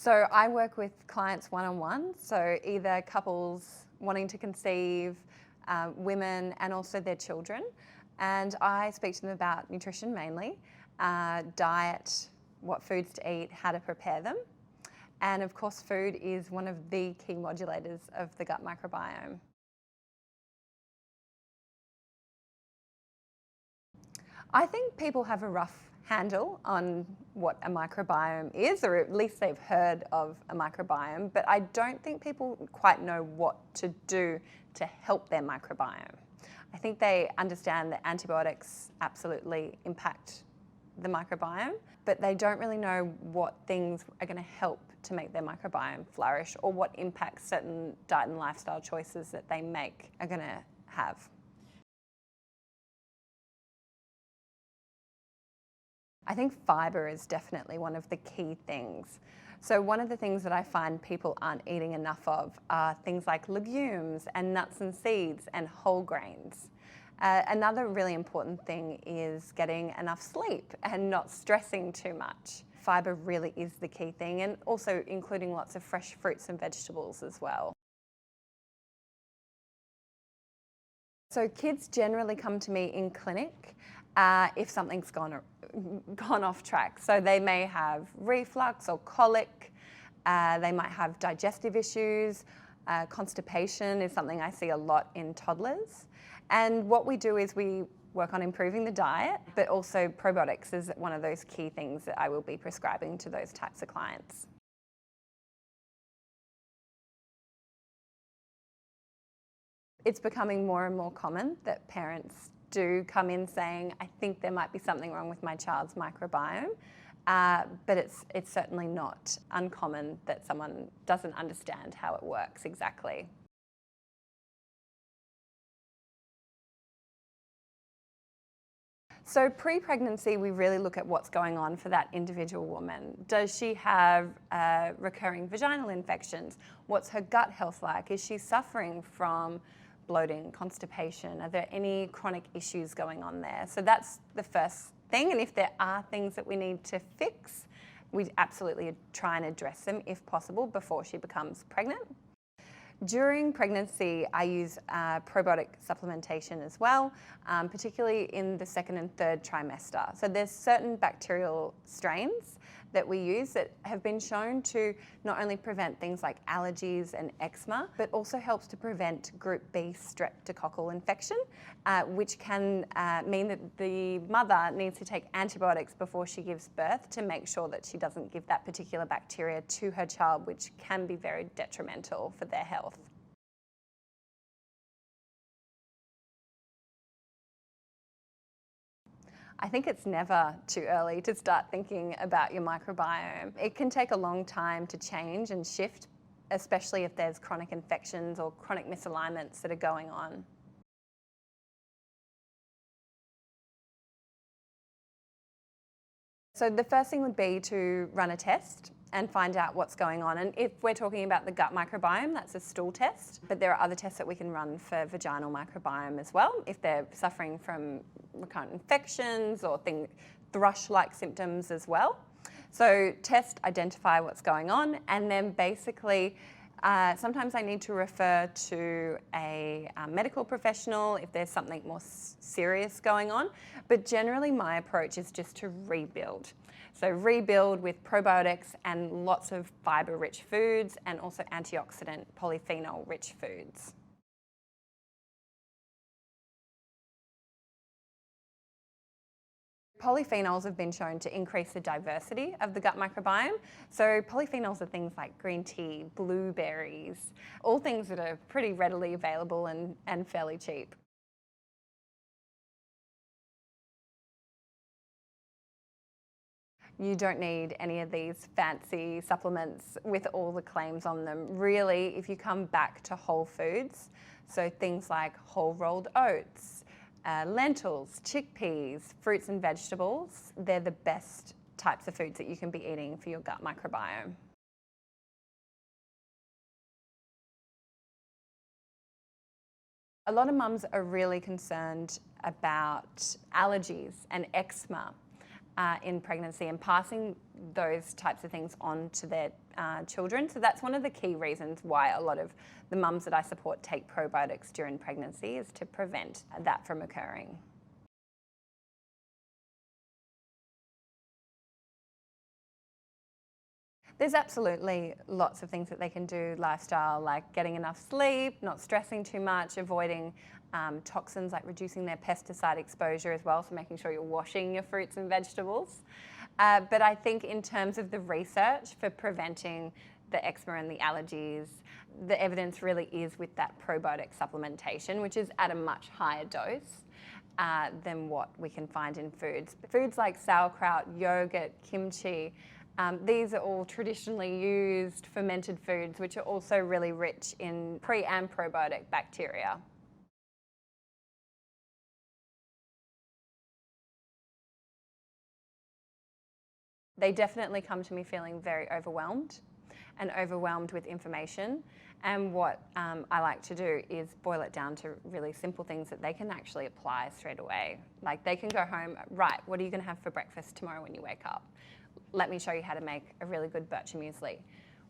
So I work with clients one-on-one, so either couples wanting to conceive, women and also their children. And I speak to them about nutrition mainly, diet, what foods to eat, how to prepare them. And of course, food is one of the key modulators of the gut microbiome. I think people have a rough handle on what a microbiome is, or at least they've heard of a microbiome, but I don't think people quite know what to do to help their microbiome. I think they understand that antibiotics absolutely impact the microbiome, but they don't really know what things are going to help to make their microbiome flourish, or what impacts certain diet and lifestyle choices that they make are going to have. I think fibre is definitely one of the key things. So one of the things that I find people aren't eating enough of are things like legumes and nuts and seeds and whole grains. Another really important thing is getting enough sleep and not stressing too much. Fibre really is the key thing, and also including lots of fresh fruits and vegetables as well. So kids generally come to me in clinic if something's gone off track. So they may have reflux or colic, they might have digestive issues, constipation is something I see a lot in toddlers. And what we do is we work on improving the diet, but also probiotics is one of those key things that I will be prescribing to those types of clients. It's becoming more and more common that parents do come in saying, I think there might be something wrong with my child's microbiome, but it's certainly not uncommon that someone doesn't understand how it works exactly. So pre-pregnancy, we really look at what's going on for that individual woman. Does she have recurring vaginal infections? What's her gut health like? Is she suffering from bloating, constipation? Are there any chronic issues going on there? So that's the first thing. And if there are things that we need to fix, we absolutely try and address them if possible before she becomes pregnant. During pregnancy, I use probiotic supplementation as well, particularly in the second and third trimester. So there's certain bacterial strains that we use that have been shown to not only prevent things like allergies and eczema, but also helps to prevent group B streptococcal infection, which can mean that the mother needs to take antibiotics before she gives birth to make sure that she doesn't give that particular bacteria to her child, which can be very detrimental for their health. I think it's never too early to start thinking about your microbiome. It can take a long time to change and shift, especially if there's chronic infections or chronic misalignments that are going on. So the first thing would be to run a test and find out what's going on. And if we're talking about the gut microbiome, that's a stool test. But there are other tests that we can run for vaginal microbiome as well, if they're suffering from recurrent infections or thrush-like symptoms as well. So test, identify what's going on, and then basically sometimes I need to refer to a medical professional if there's something more serious going on. But generally my approach is just to rebuild. So rebuild with probiotics and lots of fibre-rich foods, and also antioxidant polyphenol-rich foods. Polyphenols have been shown to increase the diversity of the gut microbiome. So polyphenols are things like green tea, blueberries, all things that are pretty readily available and fairly cheap. You don't need any of these fancy supplements with all the claims on them. Really, if you come back to whole foods, so things like whole rolled oats, lentils, chickpeas, fruits and vegetables, they're the best types of foods that you can be eating for your gut microbiome. A lot of mums are really concerned about allergies and eczema. in pregnancy and passing those types of things on to their children. So that's one of the key reasons why a lot of the mums that I support take probiotics during pregnancy, is to prevent that from occurring. There's absolutely lots of things that they can do, lifestyle, like getting enough sleep, not stressing too much, avoiding toxins, like reducing their pesticide exposure as well, so making sure you're washing your fruits and vegetables. But I think in terms of the research for preventing the eczema and the allergies, the evidence really is with that probiotic supplementation, which is at a much higher dose than what we can find in foods. Foods like sauerkraut, yogurt, kimchi, these are all traditionally used fermented foods, which are also really rich in pre- and probiotic bacteria. They definitely come to me feeling very overwhelmed with information. And what I like to do is boil it down to really simple things that they can actually apply straight away. Like they can go home, right, what are you going to have for breakfast tomorrow when you wake up? Let me show you how to make a really good bircher muesli.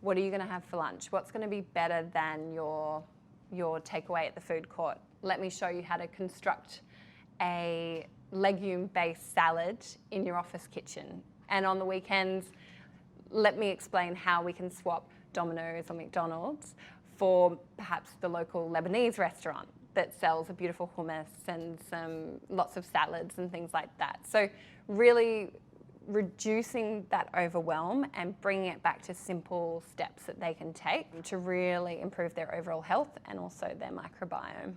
What are you going to have for lunch? What's going to be better than your takeaway at the food court? Let me show you how to construct a legume-based salad in your office kitchen. And on the weekends, let me explain how we can swap Domino's or McDonald's for perhaps the local Lebanese restaurant that sells a beautiful hummus and lots of salads and things like that. So really reducing that overwhelm and bringing it back to simple steps that they can take to really improve their overall health and also their microbiome.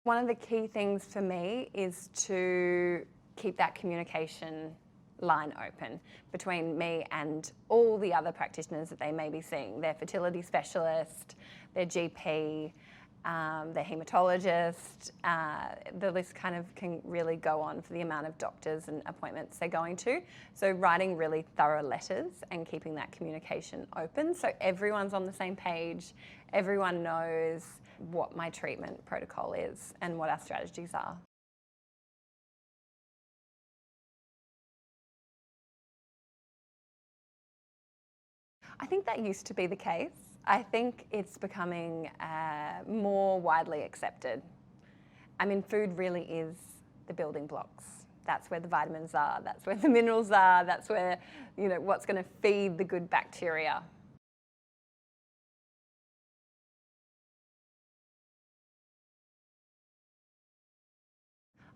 One of the key things for me is to keep that communication line open between me and all the other practitioners that they may be seeing, their fertility specialist, their GP, their haematologist. The list kind of can really go on for the amount of doctors and appointments they're going to. So writing really thorough letters and keeping that communication open so everyone's on the same page, everyone knows what my treatment protocol is and what our strategies are. I think that used to be the case. I think it's becoming more widely accepted. I mean, food really is the building blocks. That's where the vitamins are, that's where the minerals are, that's where, what's going to feed the good bacteria.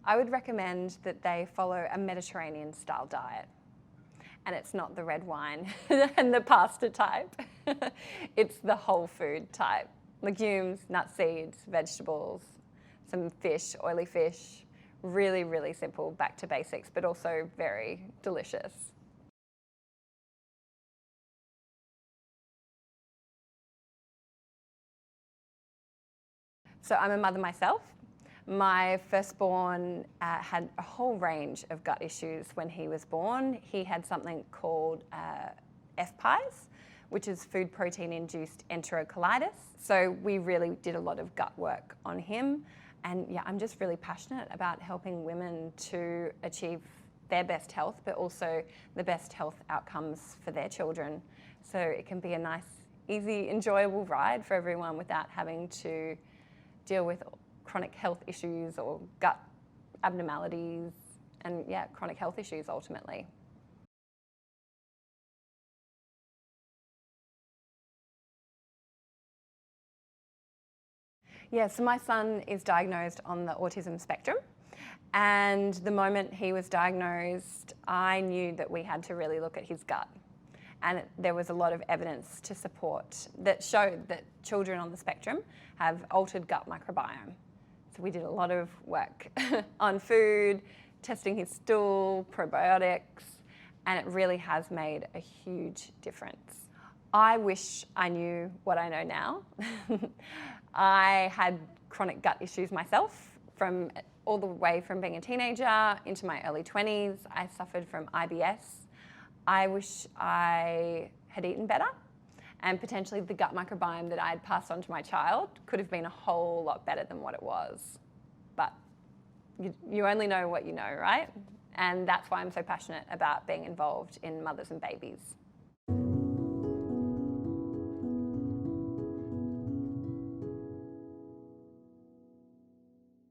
I would recommend that they follow a Mediterranean style diet. And it's not the red wine and the pasta type. It's the whole food type. Legumes, nut seeds, vegetables, some fish, oily fish. Really, really simple, back to basics, but also very delicious. So I'm a mother myself. My firstborn had a whole range of gut issues when he was born. He had something called FPIES, which is food protein-induced enterocolitis. So we really did a lot of gut work on him. And yeah, I'm just really passionate about helping women to achieve their best health, but also the best health outcomes for their children. So it can be a nice, easy, enjoyable ride for everyone without having to deal with chronic health issues or gut abnormalities and chronic health issues ultimately. Yeah, so my son is diagnosed on the autism spectrum, and the moment he was diagnosed, I knew that we had to really look at his gut. And there was a lot of evidence to support that showed that children on the spectrum have altered gut microbiome. So we did a lot of work on food, testing his stool, probiotics, and it really has made a huge difference. I wish I knew what I know now. I had chronic gut issues myself from all the way from being a teenager into my early 20s. I suffered from IBS. I wish I had eaten better and potentially the gut microbiome that I had passed on to my child could have been a whole lot better than what it was. But you only know what you know, right? And that's why I'm so passionate about being involved in mothers and babies.